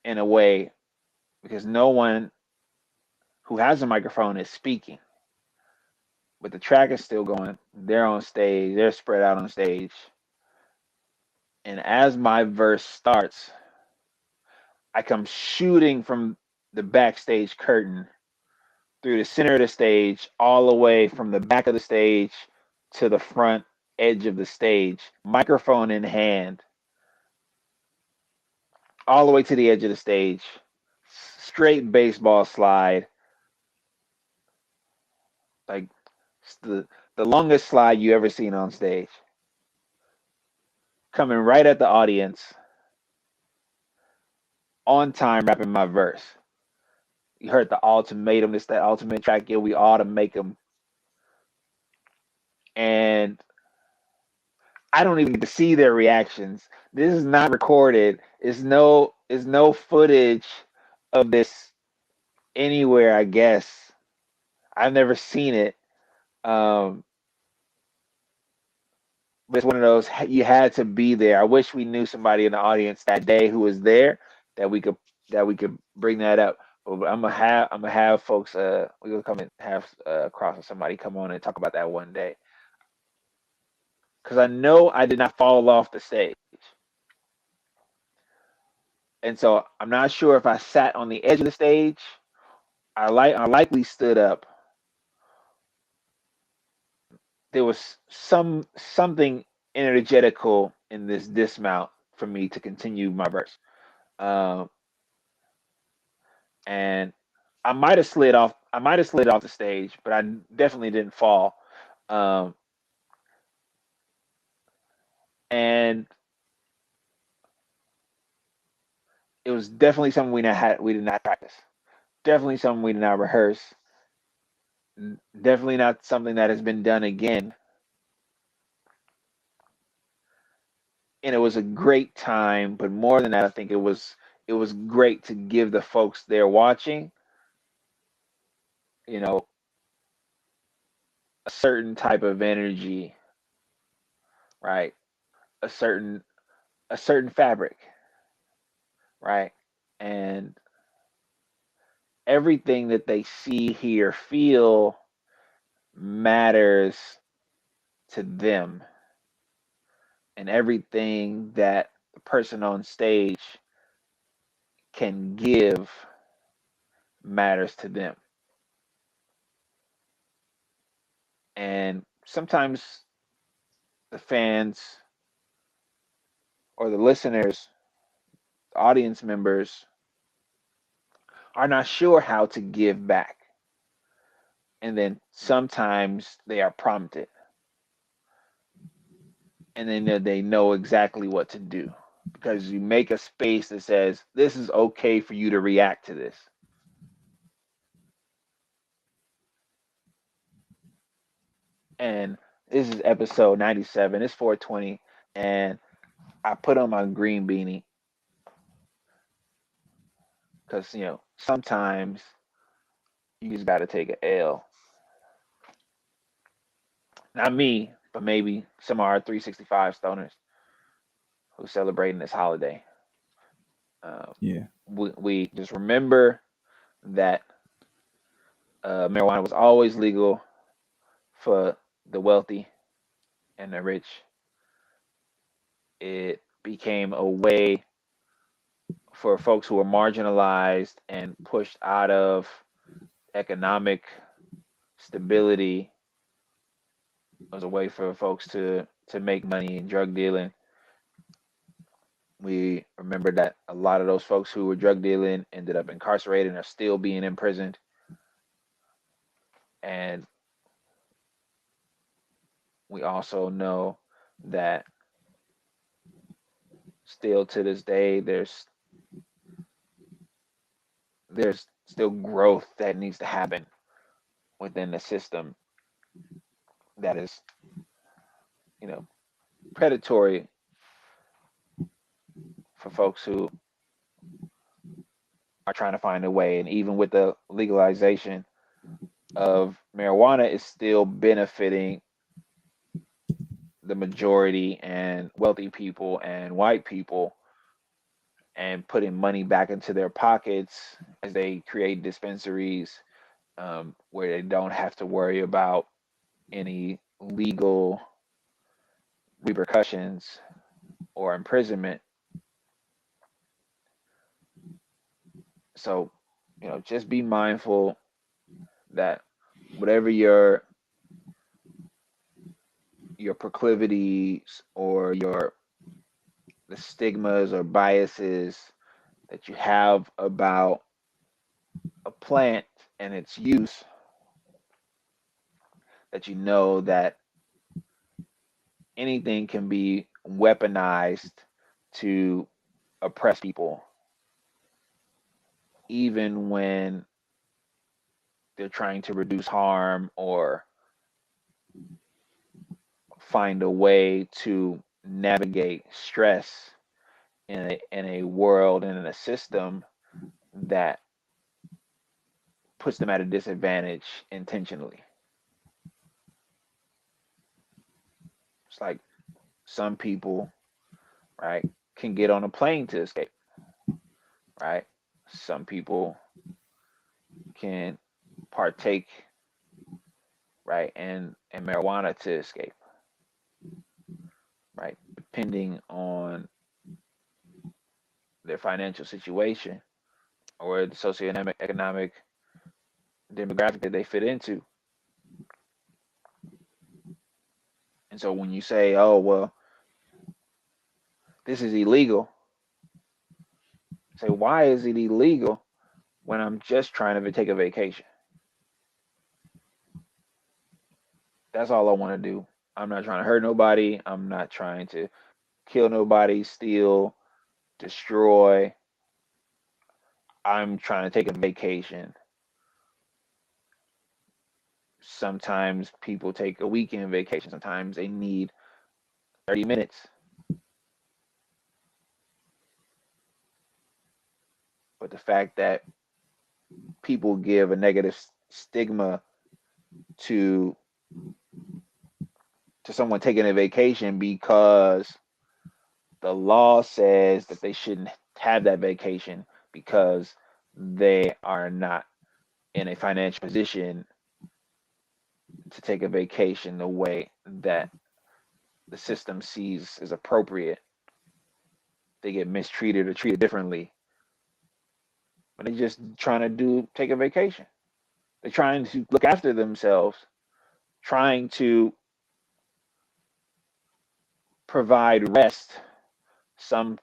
in a way because no one who has a microphone is speaking, but the track is still going. They're on stage. They're spread out on stage, and as my verse starts, I come shooting from the backstage curtain through the center of the stage, all the way from the back of the stage to the front edge of the stage, microphone in hand, all the way to the edge of the stage, straight baseball slide, like the longest slide you ever seen on stage, coming right at the audience, on time, rapping my verse. You heard the ultimatum. This that ultimate track. Yeah, we ought to make them. And I don't even get to see their reactions. This is not recorded. Is no footage of this anywhere. I guess I've never seen it. Um, but it's one of those you had to be there. I wish we knew somebody in the audience that day who was there that we could bring that up. But I'm gonna have folks. We're gonna come and have Cross or somebody come on and talk about that one day because I know I did not fall off the stage. And so I'm not sure if I sat on the edge of the stage. I likely stood up. There was something energetical in this dismount for me to continue my verse, um, and I might have slid off. I might have slid off the stage, but I definitely didn't fall. Um, and it was definitely something we did not practice. Definitely something we did not rehearse. Definitely not something that has been done again. And it was a great time, but more than that, I think it was great to give the folks there watching, you know, a certain type of energy, right? A certain a certain fabric, right? And everything that they see, hear, feel matters to them, and everything that the person on stage can give matters to them. And sometimes the fans or the listeners, the audience members, are not sure how to give back. And then sometimes they are prompted, and then they know exactly what to do because you make a space that says, this is okay for you to react to this. And this is episode 97. It's 420. And I put on my green beanie because, sometimes you just got to take an L. Not me, but maybe some of our 365 stoners who celebrating this holiday. Uh, Yeah. we just remember that marijuana was always legal for the wealthy and the rich. It became a way for folks who were marginalized and pushed out of economic stability. It was a way for folks to make money in drug dealing. We remember that a lot of those folks who were drug dealing ended up incarcerated and are still being imprisoned. And we also know that still to this day, there's still growth that needs to happen within the system that is, you know, predatory for folks who are trying to find a way. And even with the legalization of marijuana, is still benefiting the majority and wealthy people and white people and putting money back into their pockets as they create dispensaries where they don't have to worry about any legal repercussions or imprisonment. So, just be mindful that whatever your proclivities or your the stigmas or biases that you have about a plant and its use, that you know that anything can be weaponized to oppress people, even when they're trying to reduce harm or find a way to navigate stress in a world and in a system that puts them at a disadvantage intentionally. It's like some people, right, can get on a plane to escape, right? Some people can partake, right, and marijuana to escape, right, depending on their financial situation or the socioeconomic demographic that they fit into. And so when you say, oh, well, this is illegal, say, why is it illegal when I'm just trying to take a vacation? That's all I want to do. I'm not trying to hurt nobody. I'm not trying to kill nobody, steal, destroy. I'm trying to take a vacation. Sometimes people take a weekend vacation. Sometimes they need 30 minutes. But the fact that people give a negative stigma to someone taking a vacation because the law says that they shouldn't have that vacation because they are not in a financial position to take a vacation the way that the system sees is appropriate. They get mistreated or treated differently. But they're just trying to take a vacation. They're trying to look after themselves, trying to provide rest, some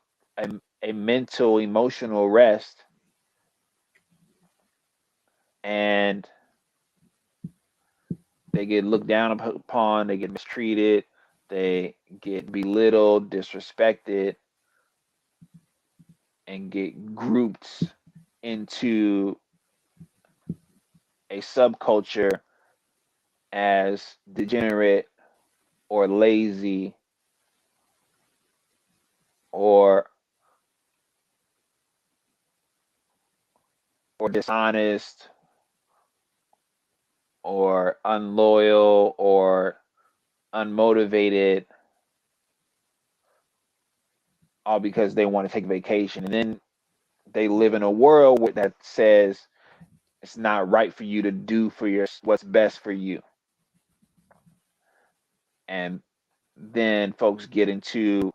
a mental, emotional rest, and they get looked down upon, they get mistreated, they get belittled, disrespected, and get grouped into a subculture as degenerate or lazy or dishonest or unloyal or unmotivated, all because they want to take vacation. And then they live in a world that says it's not right for you to do for what's best for you. And then folks get into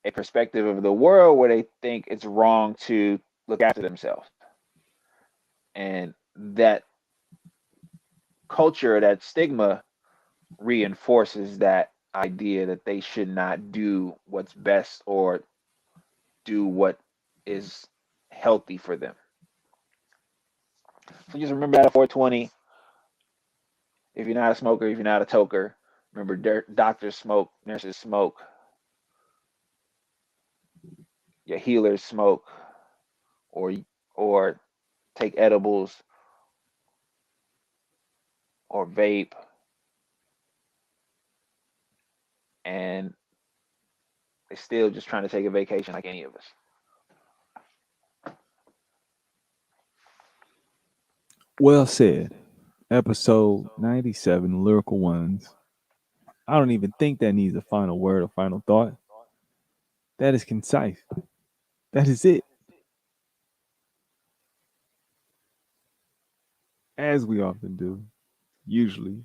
a perspective of the world where they think it's wrong to look after themselves. And that culture, that stigma reinforces that idea that they should not do what's best or do what is healthy for them. So just remember that at 420, if you're not a smoker, if you're not a toker, remember doctors smoke, nurses smoke, your healers smoke, or take edibles or vape, and they're still just trying to take a vacation like any of us. Well said. Episode 97, Lyrical Ones. I don't even think that needs a final word or final thought. That is concise. That is it. As we often do, usually.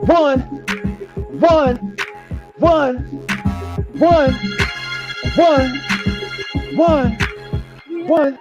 One, one, one, one, one, one, one.